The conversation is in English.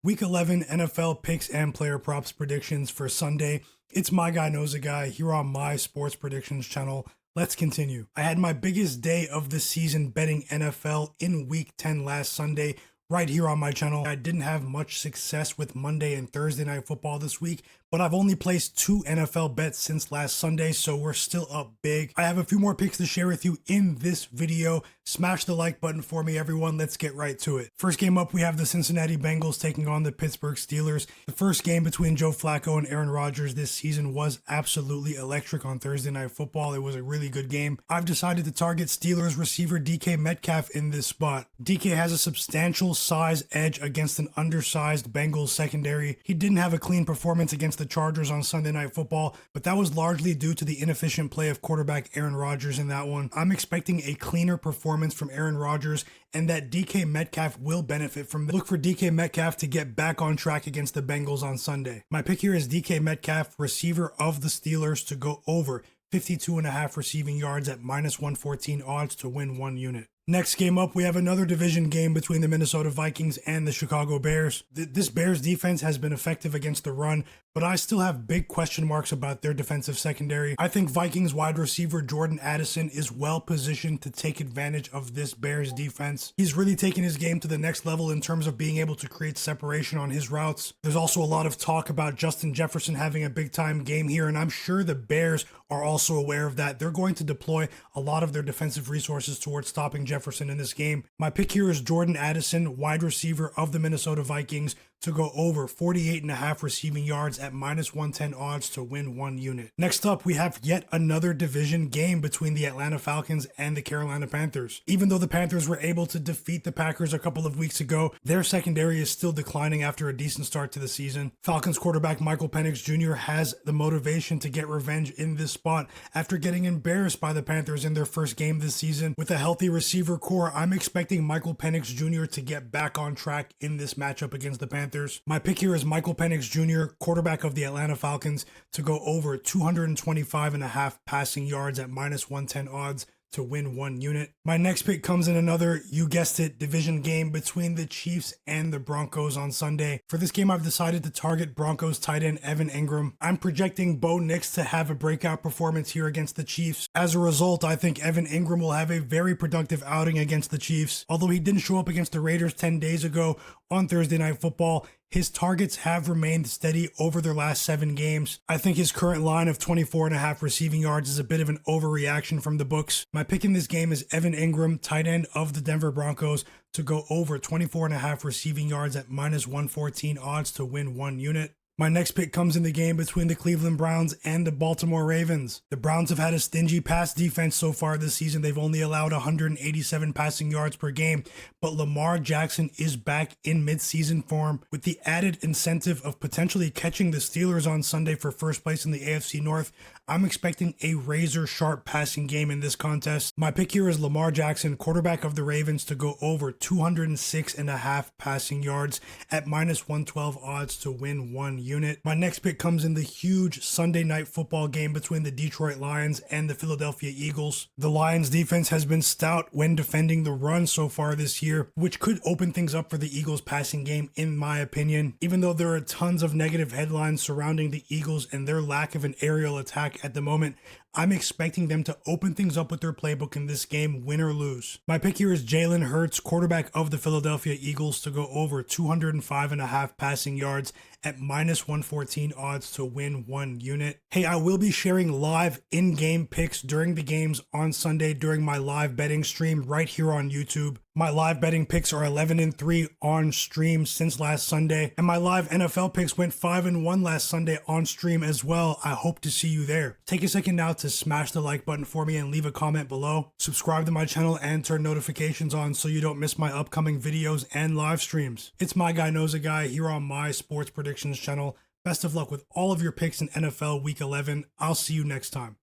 Week 11 NFL picks and player props predictions for Sunday. It's Myguyknowsaguy here on my sports predictions channel. Let's continue. I had my biggest day of the season betting NFL in week 10 last Sunday right here on my channel. I didn't have much success with Monday and Thursday night football this week, but I've only placed 2 NFL bets since last Sunday, so we're still up big. I have a few more picks to share with you in this video. Smash the like button for me, everyone. Let's get right to it. First game up, we have the Cincinatti Bengals taking on the Pittsburgh Steelers. The first game between Joe Flacco and Aaron Rodgers this season was absolutely electric on Thursday night football. It was a really good game. I've decided to target Steelers receiver DK Metcalf in this spot. DK has a substantial size edge against an undersized Bengals secondary. He didn't have a clean performance against the Chargers on Sunday night football, but that was largely due to the inefficient play of quarterback Aaron Rodgers in that one. I'm expecting a cleaner performance from Aaron Rodgers and that DK Metcalf will benefit from that. Look for DK Metcalf to get back on track against the Bengals on Sunday. My pick here is DK Metcalf, receiver of the Steelers, to go over 52.5 receiving yards at -114 odds to win 1 unit. Next game up, we have another division game between the Minnesota Vikings and the Chicago Bears. This Bears defense has been effective against the run, but I still have big question marks about their defensive secondary. I think Vikings wide receiver Jordan Addison is well positioned to take advantage of this Bears defense. He's really taken his game to the next level in terms of being able to create separation on his routes. There's also a lot of talk about Justin Jefferson having a big time game here, and I'm sure the Bears are also aware of that. They're going to deploy a lot of their defensive resources towards stopping Jefferson in this game. My pick here is Jordan Addison, wide receiver of the Minnesota Vikings, to go over 48.5 receiving yards at -110 odds to win 1 unit. Next up, we have yet another division game between the Atlanta Falcons and the Carolina Panthers. Even though the Panthers were able to defeat the Packers a couple of weeks ago, their secondary is still declining after a decent start to the season. Falcons quarterback Michael Penix Jr. has the motivation to get revenge in this spot after getting embarrassed by the Panthers in their first game this season. With a healthy receiver core, I'm expecting Michael Penix Jr. to get back on track in this matchup against the Panthers. My pick here is Michael Penix Jr., quarterback of the Atlanta Falcons, to go over 225.5 passing yards at -110 odds to win 1 unit. My next pick comes in another, you guessed it, division game between the Chiefs and the Broncos on Sunday. For this game, I've decided to target Broncos tight end Evan Engram. I'm projecting Bo Nix to have a breakout performance here against the Chiefs. As a result, I think Evan Engram will have a very productive outing against the Chiefs. Although he didn't show up against the Raiders 10 days ago on Thursday night football, his targets have remained steady over their last 7 games. I think his current line of 24.5 receiving yards is a bit of an overreaction from the books. My pick in this game is Evan Engram, tight end of the Denver Broncos, to go over 24.5 receiving yards at -114 odds to win 1 unit. My next pick comes in the game between the Cleveland Browns and the Baltimore Ravens. The Browns have had a stingy pass defense so far this season. They've only allowed 187 passing yards per game, but Lamar Jackson is back in midseason form. With the added incentive of potentially catching the Steelers on Sunday for first place in the AFC North, I'm expecting a razor-sharp passing game in this contest. My pick here is Lamar Jackson, quarterback of the Ravens, to go over 206.5 passing yards at -112 odds to win 1 unit. My next pick comes in the huge Sunday night football game between the Detroit Lions and the Philadelphia Eagles. The Lions defense has been stout when defending the run so far this year, which could open things up for the Eagles passing game in my opinion. Even though there are tons of negative headlines surrounding the Eagles and their lack of an aerial attack at the moment, I'm expecting them to open things up with their playbook in this game, win or lose. My pick here is Jalen Hurts, quarterback of the Philadelphia Eagles, to go over 205.5 passing yards at -114 odds to win 1 unit. Hey, I will be sharing live in-game picks during the games on Sunday during my live betting stream right here on YouTube. My live betting picks are 11-3 on stream since last Sunday, and my live NFL picks went 5-1 last Sunday on stream as well. I hope to see you there. Take a second now to smash the like button for me and leave a comment below. Subscribe to my channel and turn notifications on so you don't miss my upcoming videos and live streams. It's Myguyknowsaguy here on my sports predictions channel. Best of luck with all of your picks in NFL Week 11. I'll see you next time.